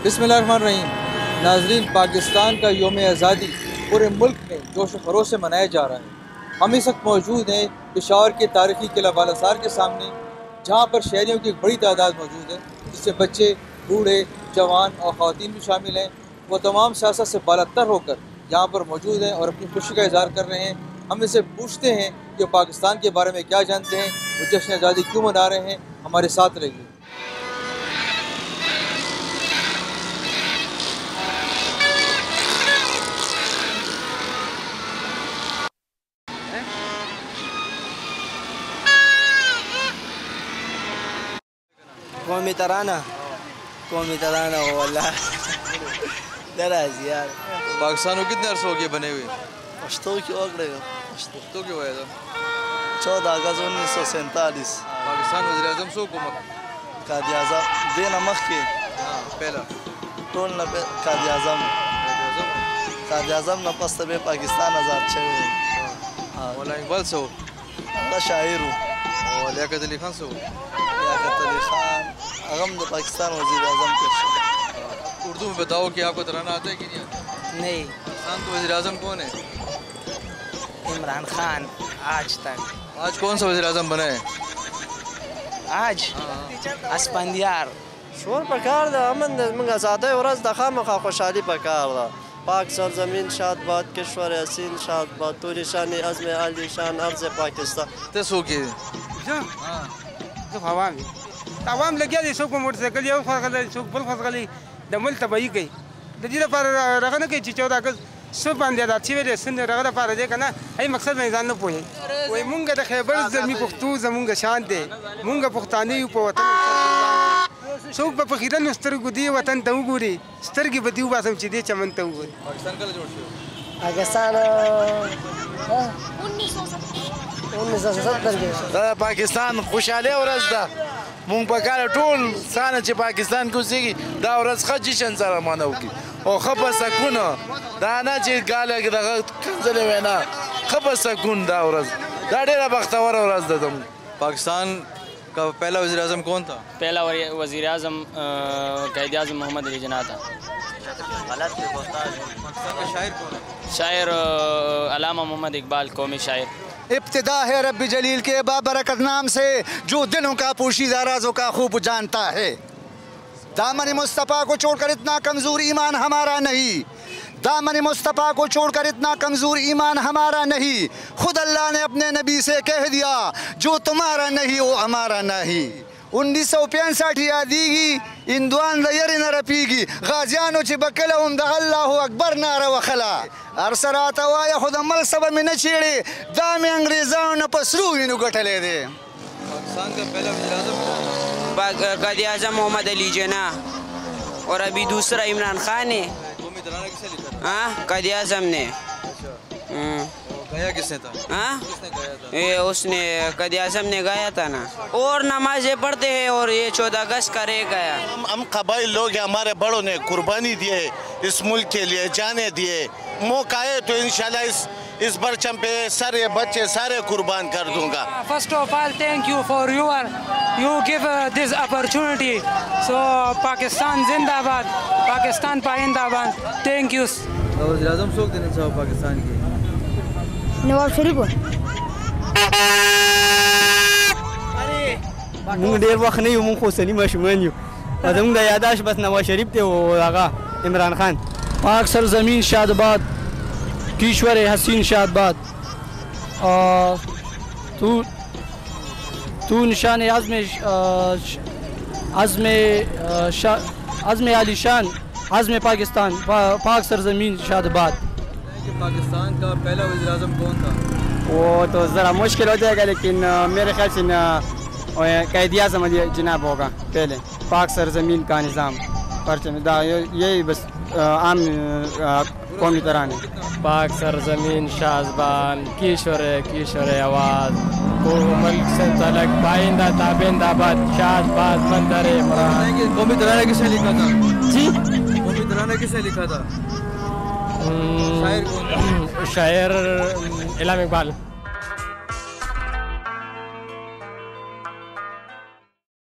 बिस्मिल्लाहिर्रहमानिर्रहीम। नाज़रीन, पाकिस्तान का यौम आज़ादी पूरे मुल्क में जोश व खरोश से मनाया जा रहा है। हम इस वक्त मौजूद हैं पेशावर के तारीखी किला बालासार के सामने, जहाँ पर शहरियों की एक बड़ी तादाद मौजूद है, जिससे बच्चे, बूढ़े, जवान और ख़वातीन भी शामिल हैं। वो तमाम सियासत से बालातर होकर यहाँ पर मौजूद हैं और अपनी खुशी का इज़हार कर रहे हैं। हम इनसे पूछते हैं कि वो पाकिस्तान के बारे में क्या जानते हैं, वो जश्न आज़ादी क्यों मना रहे हैं। हमारे साथ रहिए। कौमी तराना हो वाला दराज यार। पाकिस्तान को कितने अरसे हो गए बने हुए? पश्तो की ओकड़ेगा तो क्यों हुआ था? 14 अगस्त 1947 पाकिस्तान वज़ीर-ए-आज़म सो हुकूमत कायद आज़म दिन मख के पहला टोल न कायद आज़म न पस्त बे पाकिस्तान आज़ाद छे। हां मौलाना इकबाल से हो, शायर हो, और लियाकत अली खान से हो। लियाकत अली खान अगम द पाकिस्तान वज़ीर-ए-आज़म के। उर्दू में बताओ कि आपको तराना आता है कि नहीं आता? नहीं। पाकिस्तान का वज़ीर-ए-आज़म कौन है? इमरान खान। आज तक आज कौन सा वज़ीर-ए-आज़म बना है? आज اسفندیار شور پکار ده امن ده منگا زاده ورز ده خامخا خوشحالی پکار ده. پاک سرزمین شاد باد، کشور حسین شاد باد، تو نشانی عزم عالی شان ارض پاکستان. تسو کې زه عوام لګیا دي، څوک په موټرسایکل یو خوا غلی، څوک بل خوا غلی، د ملک تباهي کوي. د دې لپاره رغه نه کوي چې 14 اگست څه باندې آزاد شوی دی، څنګه رغه لپاره دی که نه، هی مقصد باندې ځان نه پوهېږي. وایي مونږ د خیبر زلمي پښتو زمونږ شان دی، مونږ پښتانه یو په وطن. څوک به په خیرنو سترګو دې وطن ته وګوري، سترګې به دې وباسم چې دې چمن ته وګوري. پاکستان کله جوړ شو؟ پاکستان 1970 کې. دا پاکستان خوشاله ورځ ده. مونږ په کار ټول سانه چې پاکستان کې اوسېږي دا ورځ ښه جشن سره مانو کی او ښه په سکون. دا نه چې ګاله دغه کنځلې وینا، ښه په سکون دا ورځ. دا ډېره بختوره ورځ ده زموږ. पाकिस्तान का पहला वज़ीर-ए-आज़म कौन था? पहला वज़ीर आज़म कायद आज़म मोहम्मद अली जिन्ना था। पाकिस्तान का शायर कौन है? शायर अल्लामा मोहम्मद इकबाल, कौमी शायर। इब्तिदा है रब्बी जलील के बाबरकत नाम से, जो दिलों का पोशीदा राज़ों का खूब जानता है। दामन मुस्तफ़ा को छोड़कर इतना कमज़ोर ईमान हमारा नहीं, दामन मुस्तफ़ा को छोड़कर इतना कमज़ोर ईमान हमारा नहीं। खुद अल्लाह ने अपने नबी से कह दिया, जो तुम्हारा नहीं वो हमारा नहीं। 1965 यादीगी इंदवान दयर न रपीगी, गाजियानो ची बकलहुम द अल्लाहु अकबर नारा वखला। अरसरात वाया खुद अमल सब में न छेड़े, दाम अंग्रेज़ान न पसरू विनु गठले दे। पाकिस्तान का पहला वज़ीर-ए-आज़म कौन था? कायद आज़म मोहम्मद अली जिन्ना, और अभी दूसरा इमरान खान है। कौमी तराना किसे लिखा था? हाँ, कायद आज़म ने। गाया किसने था? हाँ, किसने गाया था? ये उसने कायद आज़म ने गाया था ना। और नमाज़ें पढ़ते हैं और ये 14 अगस्त का रह गया। हम कबाइल लोग हैं, हमारे बड़ों ने कुर्बानी दिए इस मुल्क के लिए, जाने दिए। मौका आए तो इंशाल्लाह इस परचम पे सारे बच्चे सारे कुर्बान कर दूंगा। First of all, thank you for you give this opportunity. So Pakistan Zindabad, Pakistan Paindabad. Thank you. वज़ीर-ए-आज़म सोक देना चाहो पाकिस्तान की? नवाज शरीफ को مونږ ډېر وخت نه یو، مونږ خو سني ماشومان یو. زموږ د یاداشت بس نواز شریف دی او هغه عمران خان. पाक सरजमीन शादबाद, किश्वर हसीन शादबाद, तू निशान आज़म आली शान, आज़म पाकिस्तान, पाक सरजमीन शादबाद। पाकिस्तान का पहला वज़ीर-ए-आज़म कौन था? वो तो ज़रा मुश्किल हो जाएगा, लेकिन मेरे ख्याल से कायद आज़म जनाब होगा पहले। पाक सरजमीन का निज़ाम परचम यही बस आम कौमी तराने। पाक सरजमीन शाज़बान, किशोर आवाज़, मुल्क से तलक, पाइंदा ताबिंदाबाद, शाज़बाद, मंदर इमरान। कौमी तराना किसने लिखा था? जी, कौमी तराना किसने लिखा था? शायर इल्हाम इकबाल।